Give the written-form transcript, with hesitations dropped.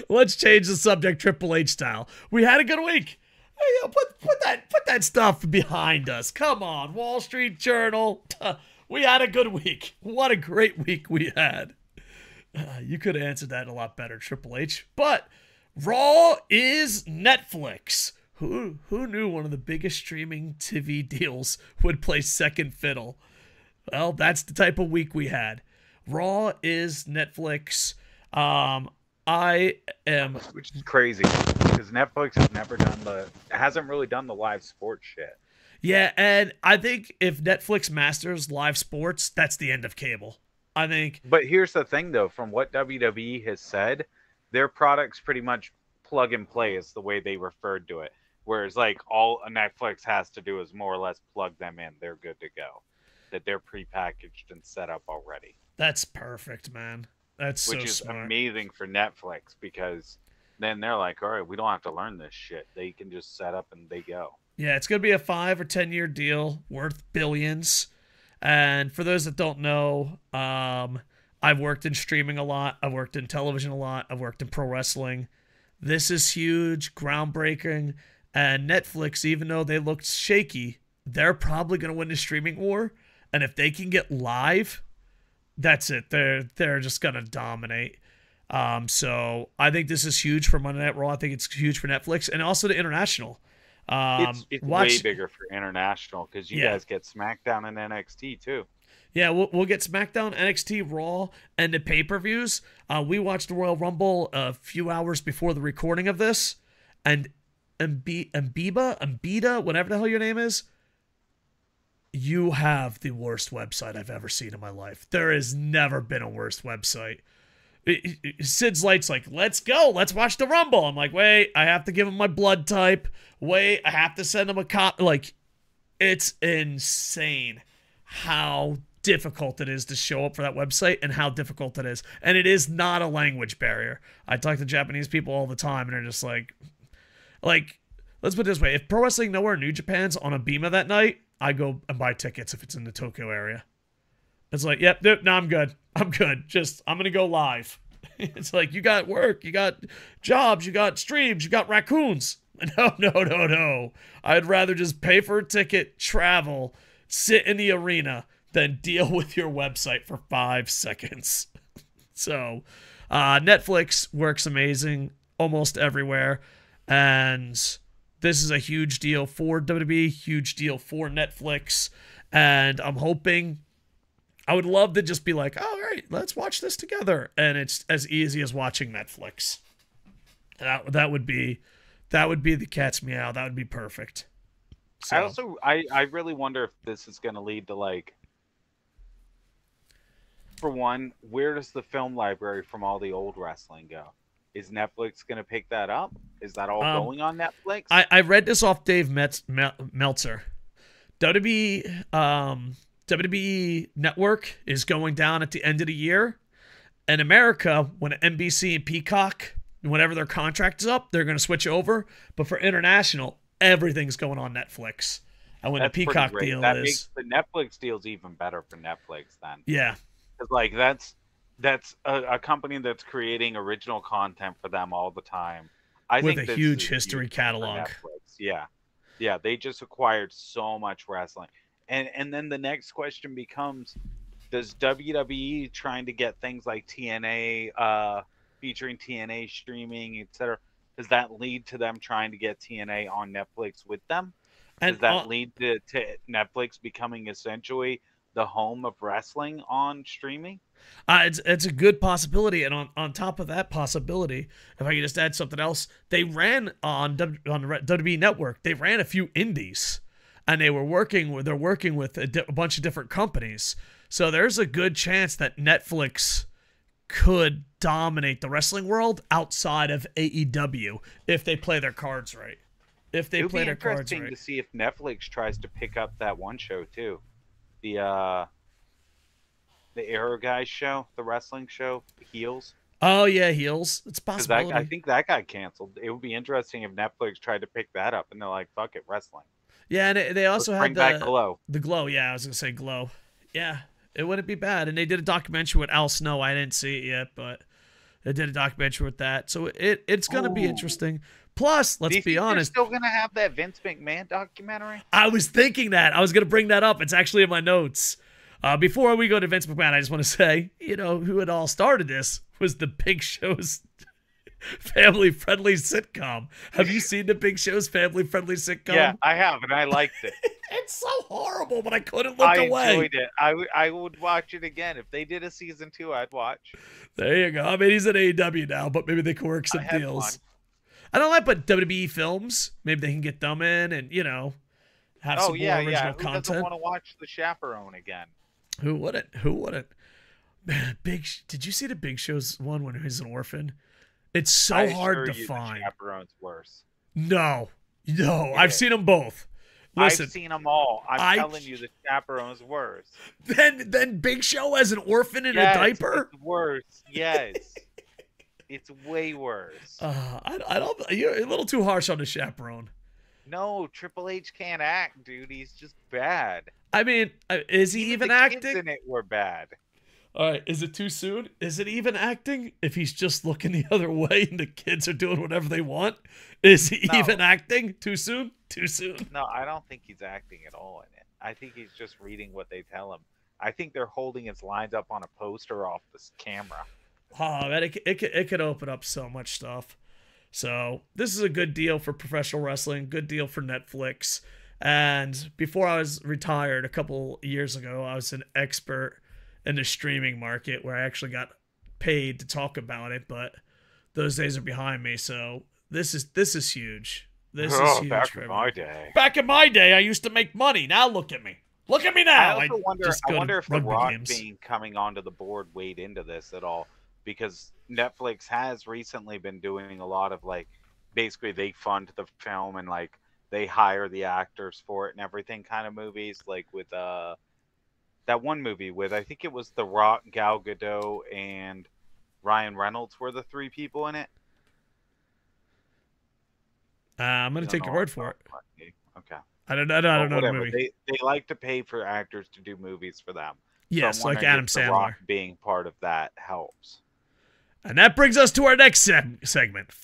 Let's change the subject Triple H style. We had a good week. Hey, put that stuff behind us. Come on, Wall Street Journal. We had a good week. What a great week we had. You could have answered that a lot better, Triple H. But Raw is Netflix. Who knew one of the biggest streaming TV deals would play second fiddle? Well, that's the type of week we had. Raw is Netflix. I am, which is crazy because Netflix hasn't really done the live sports shit. Yeah, and I think if Netflix masters live sports, that's the end of cable. I think. But here's the thing, though, from what WWE has said, their products pretty much plug and play is the way they referred to it. Whereas, like, all Netflix has to do is more or less plug them in. They're good to go. That they're prepackaged and set up already. That's perfect, man. That's Which is smart. Amazing for Netflix because then they're like, all right, we don't have to learn this shit. They can just set up and they go. Yeah, it's going to be a 5 or 10 year deal worth billions. And for those that don't know, I've worked in streaming a lot. I've worked in television a lot. I've worked in pro wrestling. This is huge, groundbreaking. And Netflix, even though they looked shaky, they're probably going to win the streaming war. And if they can get live, that's it. They're just going to dominate. So I think this is huge for Monday Night Raw. I think it's huge for Netflix and also the international. It's way bigger for international because you guys get SmackDown and NXT too. Yeah, we'll get SmackDown, NXT, Raw, and the pay-per-views. We watched the Royal Rumble a few hours before the recording of this, and Ambida, whatever the hell your name is, you have the worst website I've ever seen in my life. There has never been a worse website. SidsLight's like, let's go. Let's watch the Rumble. I'm like, wait, I have to give him my blood type. Wait, I have to send him a copy. Like, it's insane how difficult it is to show up for that website and how difficult it is. And it is not a language barrier. I talk to Japanese people all the time, and they're just like, let's put it this way. If Pro Wrestling Nowhere New Japan's on a Beamer that night, I go and buy tickets if it's in the Tokyo area. It's like, yep, no, I'm good. I'm good. I'm going to go live. It's like, you got work, you got jobs, you got streams, you got raccoons. No. I'd rather just pay for a ticket, travel, sit in the arena, than deal with your website for 5 seconds. So, Netflix works amazing almost everywhere. And this is a huge deal for WWE, huge deal for Netflix. And I'm hoping, I would love to just be like, all right, let's watch this together. And it's as easy as watching Netflix. That would be the cat's meow. That would be perfect. So. I really wonder if this is going to lead to, like, for one, where does the film library from all the old wrestling go? Is Netflix going to pick that up? Is that all going on Netflix? I read this off Dave Meltzer. WWE Network is going down at the end of the year. In America, when NBC and Peacock, whenever their contract is up, they're going to switch over. But for international, everything's going on Netflix. And when the Peacock deal makes the Netflix deal's even better for Netflix then. Yeah. Because, like, that's a company that's creating original content for them all the time. With a huge history catalog. Yeah, they just acquired so much wrestling. And then the next question becomes, does WWE trying to get things like TNA, featuring TNA streaming, etc., does that lead to them trying to get TNA on Netflix with them? Does that lead to Netflix becoming essentially the home of wrestling on streaming? It's a good possibility, and on top of that possibility, if I could just add something else, they ran on WWE Network. They ran a few indies, and they're working with a bunch of different companies. So there's a good chance that Netflix could dominate the wrestling world outside of AEW if they play their cards right. If they play their cards right. It would be interesting to see if Netflix tries to pick up that one show too. The Arrow Guys show, the wrestling show, Heels. Oh yeah, Heels. It's possible. I think that got canceled. It would be interesting if Netflix tried to pick that up, and they're like, "Fuck it, wrestling." Yeah, and they also bring back Glow. The Glow. Yeah, I was gonna say Glow. Yeah, it wouldn't be bad. And they did a documentary with Al Snow. I didn't see it yet, but They did a documentary with that. So it's going to be Ooh. interesting. Plus, let's be honest. They're still going to have that Vince McMahon documentary? I was thinking that. I was going to bring that up. It's actually in my notes. Before we go to Vince McMahon, I just want to say, who had all started this was the Big Show's family-friendly sitcom. Have you seen the Big Show's family-friendly sitcom? Yeah, I have, and I liked it. It's so horrible, but I couldn't look away. I enjoyed it. I would watch it again. If they did a season 2, I'd watch. There you go. I mean, he's at AEW now, but maybe they can work some deals. I don't like, but WWE films, maybe they can get them in and, have some more original content. Who doesn't want to watch The Chaperone again? Who wouldn't? Man, did you see the Big Show's one when he was an orphan? It's so hard to find. The Chaperone's worse. No, I've seen them both. Listen, I've seen them all. I'm telling you, The Chaperone's worse. Then Big Show as an orphan in a diaper? It's worse. Yes. It's way worse. I don't. You're a little too harsh on The Chaperone. No, Triple H can't act, dude. He's just bad. I mean, is he even acting? The kids in it were bad. All right, is it too soon? Is it even acting if he's just looking the other way and the kids are doing whatever they want? Is he even acting? Too soon? Too soon? No, I don't think he's acting at all in it. I think he's just reading what they tell him. I think they're holding his lines up on a poster off this camera. Oh, man, it could open up so much stuff. So this is a good deal for professional wrestling, good deal for Netflix. And before I was retired a couple years ago, I was an expert in the streaming market where I actually got paid to talk about it, but those days are behind me. So this is huge. This is huge. Back in my day. Back in my day, I used to make money. Now look at me. Look at me now. I wonder if The Rock coming onto the board weighed into this at all, because Netflix has recently been doing a lot of basically they fund the film and they hire the actors for it and everything kind of movies, like with that one movie with, I think it was The Rock, Gal Gadot, and Ryan Reynolds were the 3 people in it. I'm going to take your word for it. Okay. I don't know the movie. They like to pay for actors to do movies for them. Yes, so like Adam Sandler. The Rock being part of that helps. And that brings us to our next segment,